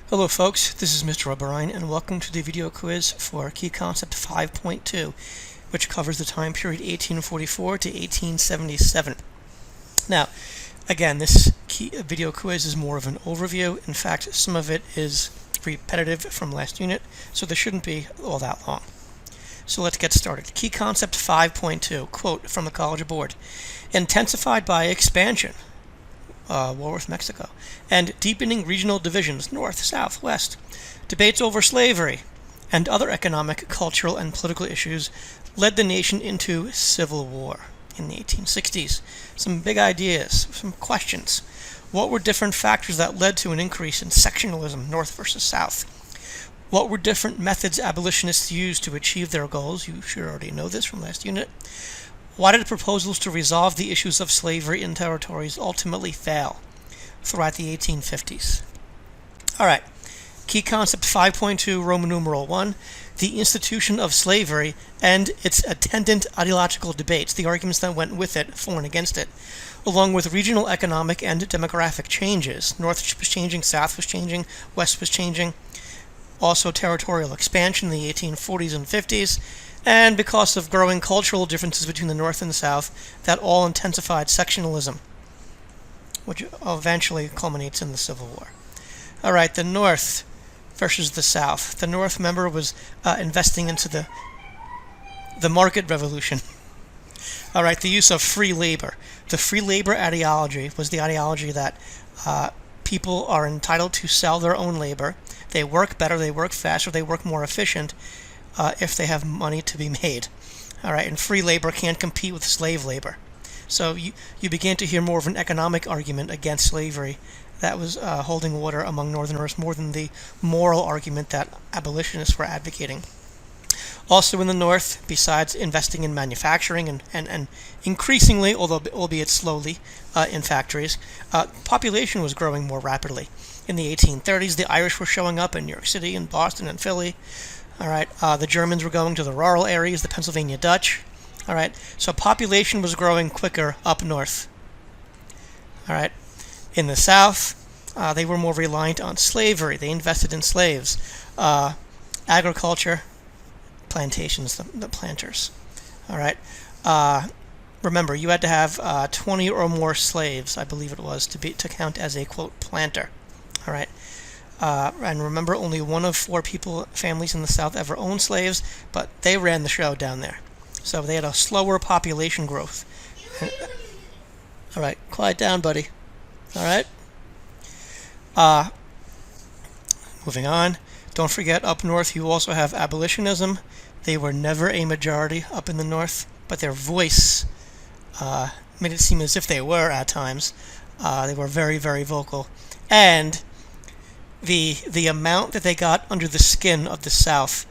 Hello folks, this is Mr. O'Brien and welcome to the video quiz for Key Concept 5.2, which covers the time period 1844 to 1877. Now, again, this video quiz is more of an overview. In fact, some of it is repetitive from last unit, so this shouldn't be all that long. So let's get started. Key Concept 5.2, quote from the College Board: intensified by expansion, war with Mexico, and deepening regional divisions, north, south, west, debates over slavery, and other economic, cultural, and political issues led the nation into civil war in the 1860s. Some big ideas, some questions. What were different factors that led to an increase in sectionalism, north versus south? What were different methods abolitionists used to achieve their goals? You should already know this from last unit. Why did proposals to resolve the issues of slavery in territories ultimately fail throughout the 1850s? All right, Key Concept 5.2, Roman numeral 1, the institution of slavery and its attendant ideological debates, the arguments that went with it, for and against it, along with regional economic and demographic changes. North was changing, south was changing, west was changing. Also territorial expansion in the 1840s and 50s. And because of growing cultural differences between the North and the South, that all intensified sectionalism, which eventually culminates in the Civil War. All right, the North versus the South. The North, remember, was investing into the market revolution. All right, the use of free labor. The free labor ideology was the ideology that people are entitled to sell their own labor. They work better, they work faster, they work more efficient, if they have money to be made. All right, and free labor can't compete with slave labor. So you began to hear more of an economic argument against slavery that was holding water among Northerners more than the moral argument that abolitionists were advocating. Also in the North, besides investing in manufacturing and increasingly, although albeit slowly, in factories, population was growing more rapidly. In the 1830s, the Irish were showing up in New York City and Boston and Philly. All right, the Germans were going to the rural areas, the Pennsylvania Dutch. All right, so population was growing quicker up north. All right, in the South, they were more reliant on slavery. They invested in slaves, agriculture, plantations, the planters. All right, remember, you had to have 20 or more slaves, I believe it was, to count as a quote planter. All right. And remember, only one of 4 families in the South ever owned slaves, but they ran the show down there. So they had a slower population growth. All right, quiet down, buddy. All right. Moving on. Don't forget, up north you also have abolitionism. They were never a majority up in the North, but their voice made it seem as if they were at times. They were very, very vocal. And the amount that they got under the skin of the South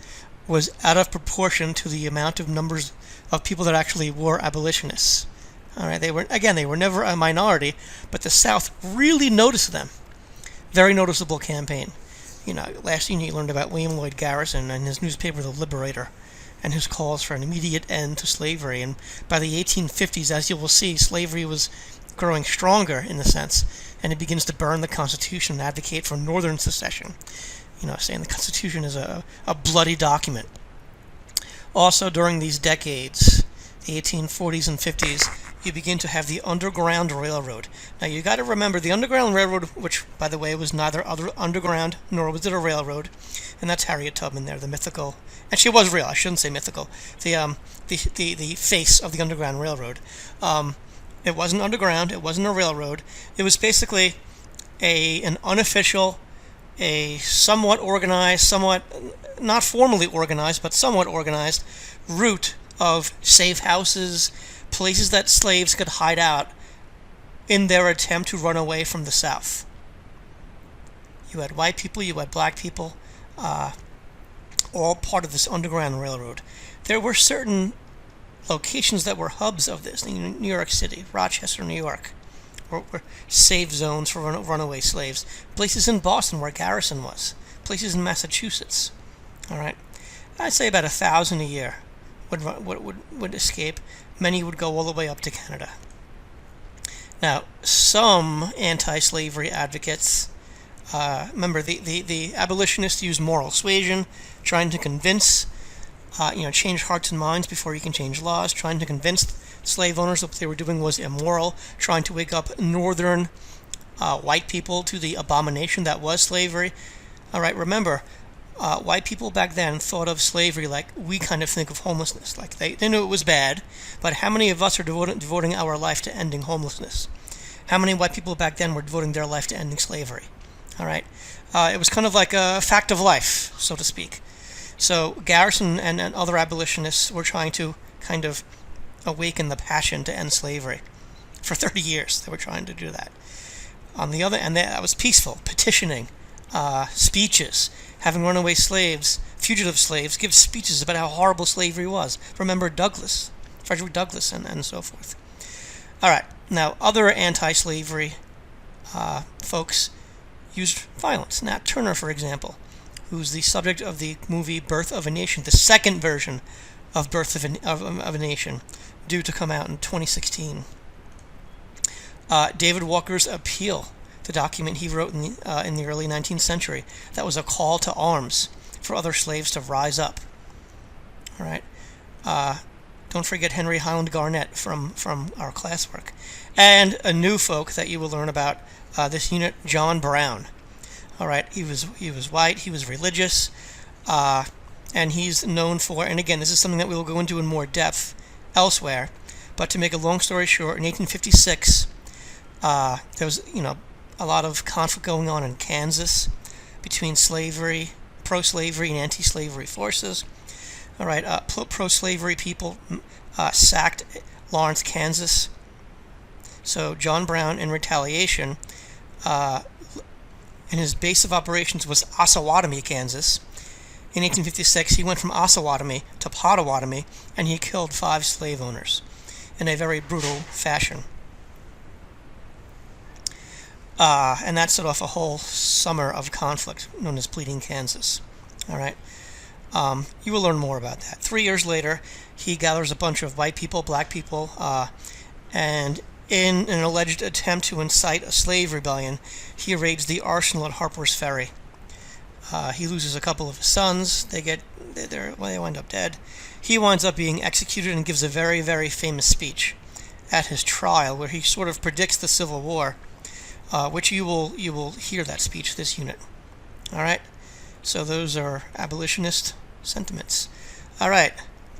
was out of proportion to the amount of numbers of people that actually were abolitionists. All right, they were never a minority, but the South really noticed them. Very noticeable campaign. You know, last year you learned about William Lloyd Garrison and his newspaper, The Liberator, and his calls for an immediate end to slavery. And by the 1850s, as you will see, slavery was growing stronger in the sense, and it begins to burn the Constitution and advocate for Northern secession. You know, saying the Constitution is a bloody document. Also, during these decades, the 1840s and 50s, you begin to have the Underground Railroad. Now, you got to remember, the Underground Railroad, which, by the way, was neither underground nor was it a railroad, and that's Harriet Tubman there, the mythical, and she was real, I shouldn't say mythical, the face of the Underground Railroad. It wasn't underground. It wasn't a railroad. It was basically an unofficial, a somewhat organized, somewhat not formally organized, but somewhat organized route of safe houses, places that slaves could hide out in their attempt to run away from the South. You had white people, you had black people, all part of this Underground Railroad. There were certain locations that were hubs of this. In New York City, Rochester, New York, were safe zones for runaway slaves. Places in Boston where Garrison was. Places in Massachusetts. All right, I'd say about 1,000 a year would escape. Many would go all the way up to Canada. Now, some anti-slavery advocates Remember, the abolitionists used moral suasion, trying to convince, change hearts and minds before you can change laws, trying to convince slave owners that what they were doing was immoral, trying to wake up northern white people to the abomination that was slavery. All right, remember, white people back then thought of slavery like we kind of think of homelessness. Like they knew it was bad, but how many of us are devoting our life to ending homelessness? How many white people back then were devoting their life to ending slavery? All right, it was kind of like a fact of life, so to speak. So Garrison and other abolitionists were trying to kind of awaken the passion to end slavery. For 30 years, they were trying to do that. On the other, and that was peaceful, petitioning, speeches, having runaway slaves, fugitive slaves, give speeches about how horrible slavery was. Remember Douglass, Frederick Douglass, and so forth. All right, now other anti-slavery folks used violence. Nat Turner, for example, who's the subject of the movie Birth of a Nation, the second version of Birth of a Nation, due to come out in 2016. David Walker's Appeal, the document he wrote in the early 19th century, that was a call to arms for other slaves to rise up. All right. Don't forget Henry Highland Garnett from our classwork. And a new folk that you will learn about this unit, John Brown. All right, he was white, he was religious, and he's known for, and again, this is something that we will go into in more depth elsewhere, but to make a long story short, in 1856, there was, a lot of conflict going on in Kansas between slavery, pro-slavery and anti-slavery forces. All right, pro-slavery people sacked Lawrence, Kansas. So John Brown, in retaliation, and his base of operations was Osawatomie, Kansas. In 1856, he went from Osawatomie to Pottawatomie, and he killed 5 slave owners in a very brutal fashion. And that set off a whole summer of conflict known as Bleeding Kansas. All right. You will learn more about that. 3 years later, he gathers a bunch of white people, black people, and in an alleged attempt to incite a slave rebellion, he raids the arsenal at Harper's Ferry. He loses a couple of his sons. They wind up dead. He winds up being executed and gives a very, very famous speech at his trial, where he sort of predicts the Civil War, which you will hear that speech this unit. All right. So those are abolitionist sentiments. All right.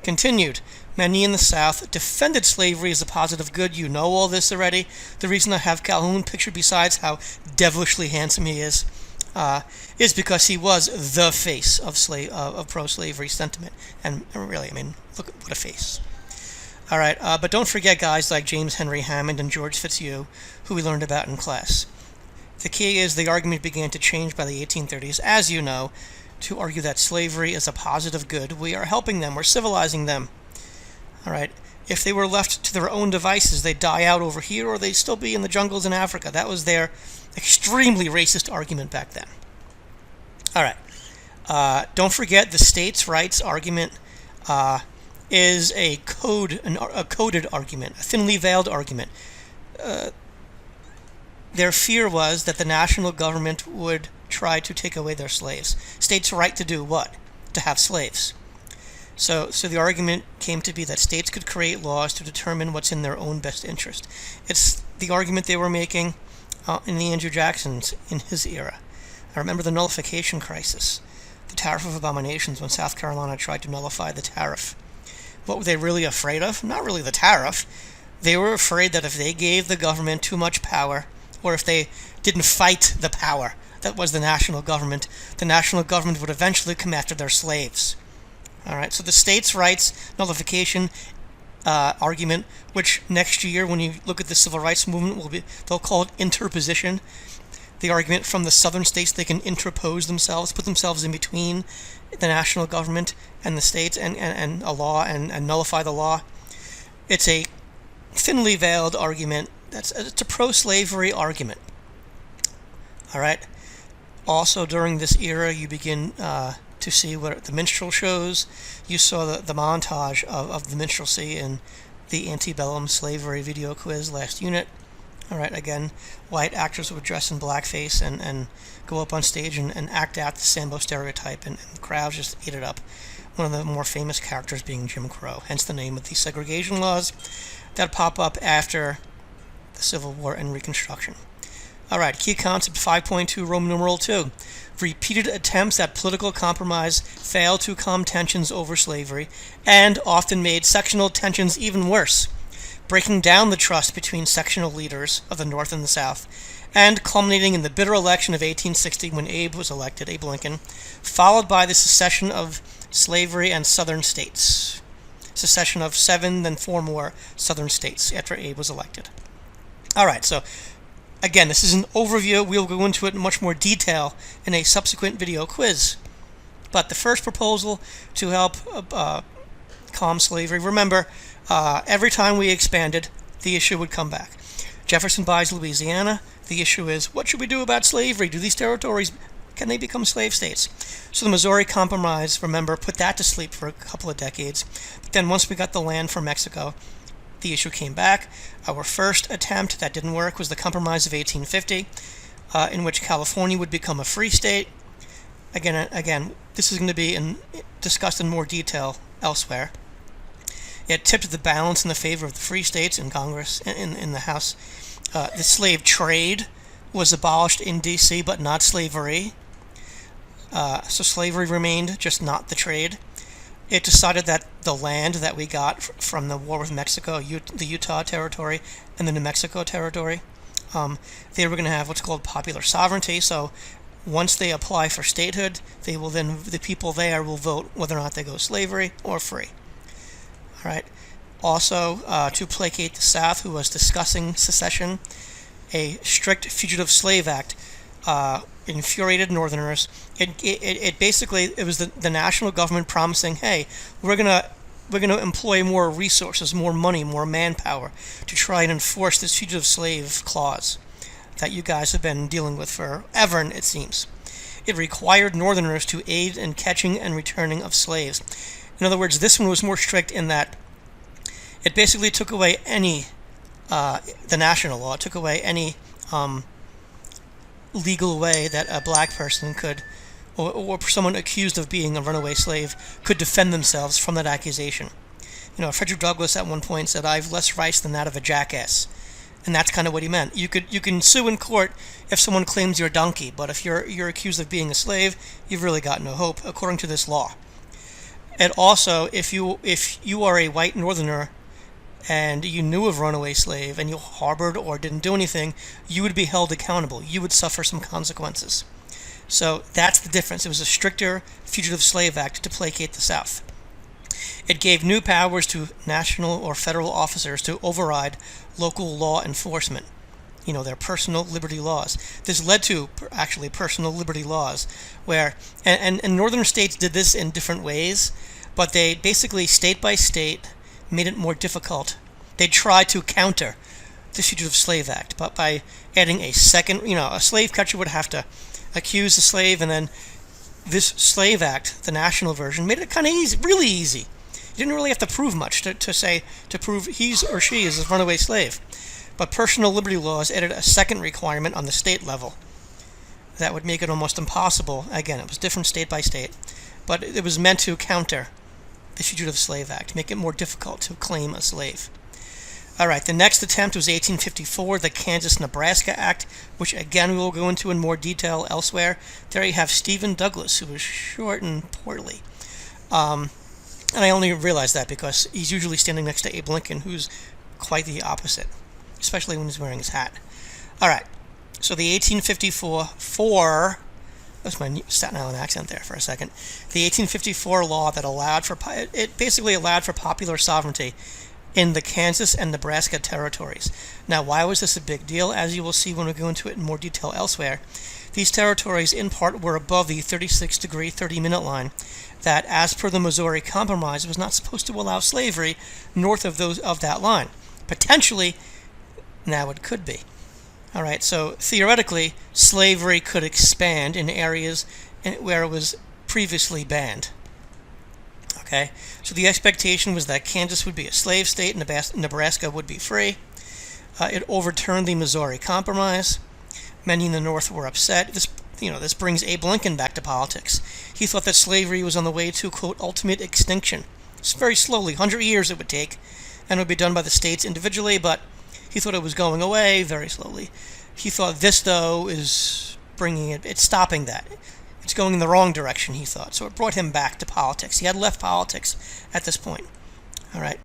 Continued. Many in the South defended slavery as a positive good. You know all this already. The reason I have Calhoun pictured, besides how devilishly handsome he is because he was the face of pro-slavery sentiment. And really, look what a face. All right, but don't forget guys like James Henry Hammond and George Fitzhugh, who we learned about in class. The key is the argument began to change by the 1830s, as you know, to argue that slavery is a positive good. We are helping them. We're civilizing them. All right. If they were left to their own devices, they'd die out over here, or they'd still be in the jungles in Africa. That was their extremely racist argument back then. All right. Don't forget the states' rights argument is a coded argument, a thinly veiled argument. Their fear was that the national government would try to take away their slaves. States' right to do what? To have slaves. So the argument came to be that states could create laws to determine what's in their own best interest. It's the argument they were making in the Andrew Jacksons in his era. I remember the nullification crisis, the tariff of abominations, when South Carolina tried to nullify the tariff. What were they really afraid of? Not really the tariff. They were afraid that if they gave the government too much power, or if they didn't fight the power that was the national government would eventually come after their slaves. All right, so the states' rights nullification argument, which next year when you look at the civil rights movement, they'll call it interposition. The argument from the southern states, they can interpose themselves, put themselves in between the national government and the states and a law and nullify the law. It's a thinly veiled argument. It's a pro-slavery argument. All right. Also, during this era, you begin to see what the minstrel shows. You saw the montage of the minstrelsy in the antebellum slavery video quiz last unit. All right, again, white actors would dress in blackface and go up on stage and act out the Sambo stereotype, and the crowds just ate it up. One of the more famous characters being Jim Crow, hence the name of the segregation laws that pop up after the Civil War and Reconstruction. All right, key concept 5.2, Roman numeral 2. Repeated attempts at political compromise failed to calm tensions over slavery and often made sectional tensions even worse, breaking down the trust between sectional leaders of the North and the South, and culminating in the bitter election of 1860 when Abe was elected, Abe Lincoln, followed by the secession of slavery and southern states. Secession of 7, then 4 more southern states after Abe was elected. All right, so again, this is an overview. We'll go into it in much more detail in a subsequent video quiz. But the first proposal to help calm slavery, remember, every time we expanded, the issue would come back. Jefferson buys Louisiana. The issue is, what should we do about slavery? Do these territories, can they become slave states? So the Missouri Compromise, remember, put that to sleep for a couple of decades. But then once we got the land from Mexico, the issue came back. Our first attempt that didn't work was the Compromise of 1850, in which California would become a free state. Again, this is going to be discussed in more detail elsewhere. It tipped the balance in the favor of the free states in Congress, in the House. The slave trade was abolished in D.C., but not slavery. So slavery remained, just not the trade. It decided that the land that we got from the war with Mexico, the Utah Territory and the New Mexico Territory, they were going to have what's called popular sovereignty. So once they apply for statehood, the people there will vote whether or not they go slavery or free. All right. Also, to placate the South, who was discussing secession, a strict Fugitive Slave Act infuriated Northerners. It basically was the national government promising, hey, we're gonna employ more resources, more money, more manpower to try and enforce this fugitive slave clause that you guys have been dealing with forever, it seems. It required Northerners to aid in catching and returning of slaves. In other words, this one was more strict in that it basically took away any, the national law took away any legal way that a black person could, or someone accused of being a runaway slave, could defend themselves from that accusation. You know, Frederick Douglass at one point said, "I've less rights than that of a jackass," and that's kind of what he meant. You can sue in court if someone claims you're a donkey, but if you're accused of being a slave, you've really got no hope, according to this law. And also, if you are a white Northerner and you knew of a runaway slave and you harbored or didn't do anything, you would be held accountable. You would suffer some consequences. So that's the difference. It was a stricter Fugitive Slave Act to placate the South. It gave new powers to national or federal officers to override local law enforcement. You know, their personal liberty laws. This led to actually personal liberty laws where, and northern states did this in different ways, but they basically, state by state, made it more difficult. They tried to counter the Fugitive Slave Act, but by adding a second, a slave catcher would have to accuse the slave, and then this Slave Act, the national version, made it kind of easy, really easy. You didn't really have to prove much to prove he or she is a runaway slave. But personal liberty laws added a second requirement on the state level that would make it almost impossible. Again, it was different state by state, but it was meant to counter the Fugitive Slave Act, make it more difficult to claim a slave. All right, the next attempt was 1854, the Kansas-Nebraska Act, which again we will go into in more detail elsewhere. There you have Stephen Douglas, who was short and portly. And I only realized that because he's usually standing next to Abe Lincoln, who's quite the opposite, especially when he's wearing his hat. All right, so the 1854, that's my Staten Island accent there for a second. The 1854 law that basically allowed for popular sovereignty in the Kansas and Nebraska territories. Now, why was this a big deal? As you will see when we go into it in more detail elsewhere, these territories in part were above the 36-degree 30-minute line that, as per the Missouri Compromise, was not supposed to allow slavery north of that line. Potentially, now it could be. All right, so theoretically, slavery could expand in areas where it was previously banned. Okay, so the expectation was that Kansas would be a slave state, Nebraska would be free. It overturned the Missouri Compromise. Many in the North were upset. This brings Abe Lincoln back to politics. He thought that slavery was on the way to, quote, ultimate extinction. It's very slowly, 100 years it would take, and it would be done by the states individually, but he thought it was going away very slowly. He thought this, though, is it's stopping that. It's going in the wrong direction, he thought. So it brought him back to politics. He had left politics at this point. All right.